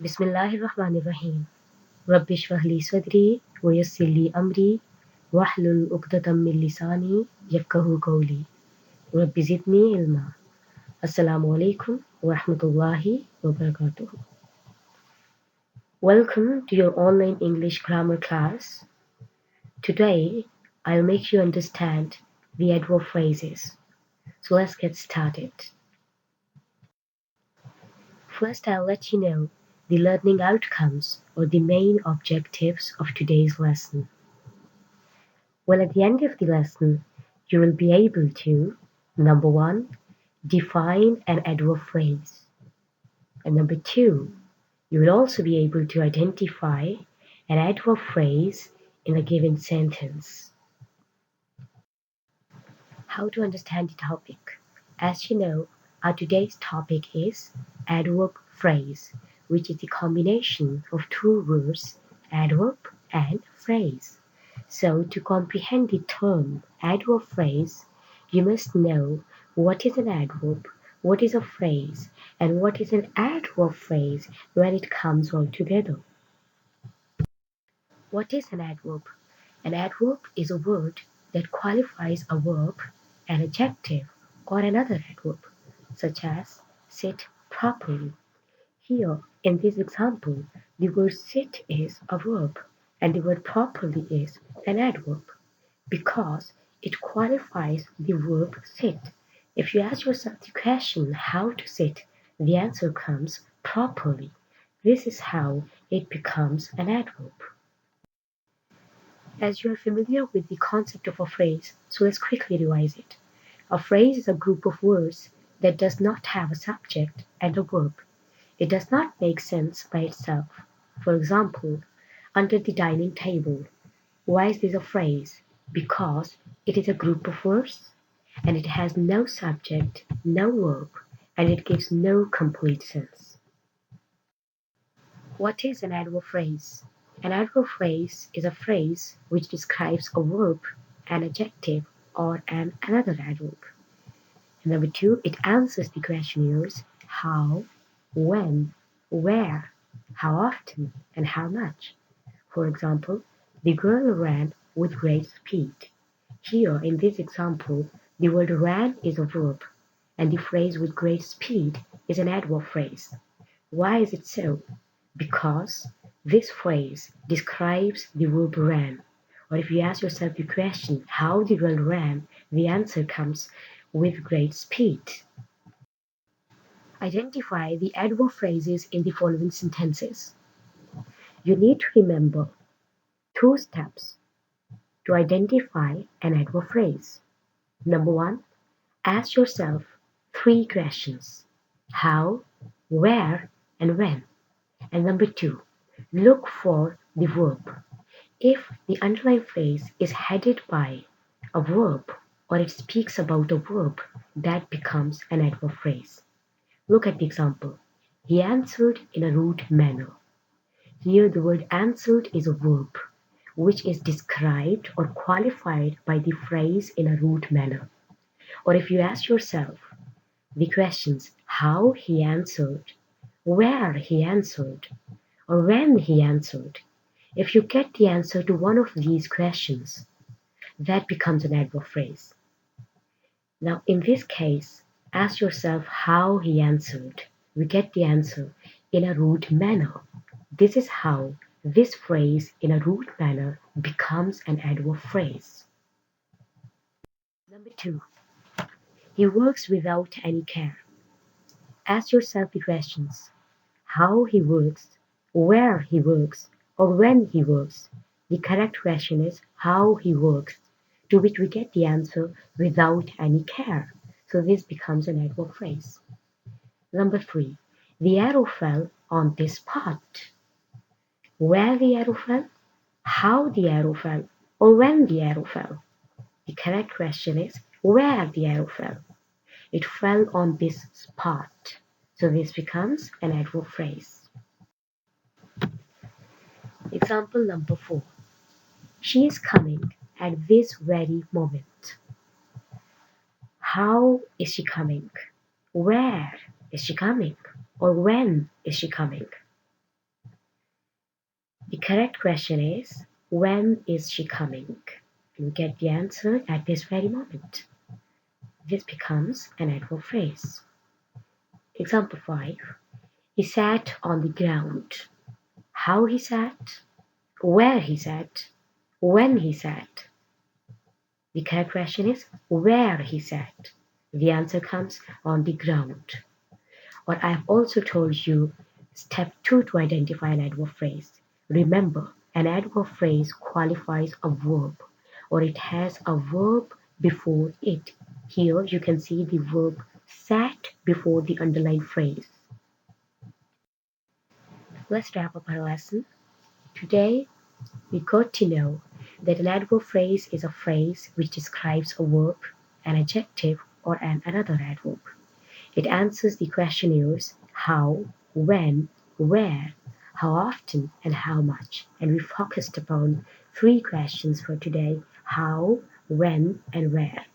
बिस्मिल्लाहिर्रहमानिर्रहीम रब्बि इश्रह ली सदरी व यस्सिर ली अमरी वहलुल उक़दतम मिन लिसानी यफ़क़हू क़ौली rabbi ज़िदनी इल्मा। Assalamu alaikum wa rahmatullahi wa barakatuh. Welcome to your online English grammar class. Today I'll make you understand the adverb phrases. So let's get started. First, I'll let you know the learning outcomes or the main objectives of today's lesson. Well, at the end of the lesson, you will be able to, number 1, define an adverb phrase. And number 2, you will also be able to identify an adverb phrase in a given sentence. How to understand the topic? As you know, our today's topic is adverb phrase, which is the combination of two words, adverb and phrase. So to comprehend the term adverb phrase, you must know what is an adverb, what is a phrase, and what is an adverb phrase when it comes all together. What is an adverb? An adverb is a word that qualifies a verb, an adjective, or another adverb, such as sit properly. Here, in this example, the word sit is a verb and the word properly is an adverb because it qualifies the verb sit. If you ask yourself the question how to sit, the answer comes properly. This is how it becomes an adverb. As you are familiar with the concept of a phrase, so let's quickly revise it. A phrase is a group of words that does not have a subject and a verb. It does not make sense by itself. For example, under the dining table. Why is this a phrase? Because it is a group of words and it has no subject, no verb, and it gives no complete sense. What is an adverb phrase? An adverb phrase is a phrase which describes a verb, an adjective, or another adverb. And number 2, it answers the questionnaires how, when, where, how often, and how much. For example, the girl ran with great speed. Here, in this example, the word ran is a verb, and the phrase with great speed is an adverb phrase. Why is it so? Because this phrase describes the verb ran. Or if you ask yourself the question, how the girl ran, the answer comes with great speed. Identify the adverb phrases in the following sentences. You need to remember 2 steps to identify an adverb phrase. Number 1, ask yourself 3 questions. How, where, and when. And number 2, look for the verb. If the underlined phrase is headed by a verb or it speaks about a verb, that becomes an adverb phrase. Look at the example. He answered in a rude manner. Here the word answered is a verb which is described or qualified by the phrase in a rude manner. Or if you ask yourself the questions how he answered, where he answered, or when he answered, if you get the answer to one of these questions, that becomes an adverb phrase. Now in this case, ask yourself how he answered. We get the answer in a rude manner. This is how this phrase in a rude manner becomes an adverb phrase. Number 2, he works without any care. Ask yourself the questions how he works, where he works, or when he works. The correct question is how he works, to which we get the answer without any care. So this becomes an adverb phrase. Number 3, the arrow fell on this spot. Where the arrow fell, how the arrow fell, or when the arrow fell. The correct question is where the arrow fell. It fell on this spot. So this becomes an adverb phrase. Example number 4. She is coming at this very moment. How is she coming? Where is she coming? Or when is she coming? The correct question is, when is she coming? You get the answer at this very moment. This becomes an adverb phrase. Example 5. He sat on the ground. How he sat, where he sat, when he sat. The correct question is where he sat. The answer comes on the ground. Or I have also told you step 2 to identify an adverb phrase. Remember, an adverb phrase qualifies a verb or it has a verb before it. Here you can see the verb sat before the underlined phrase. Let's wrap up our lesson. Today, we got to know that an adverb phrase is a phrase which describes a verb, an adjective, or another adverb. It answers the questionnaires how, when, where, how often, and how much. And we focused upon 3 questions for today: how, when, and where.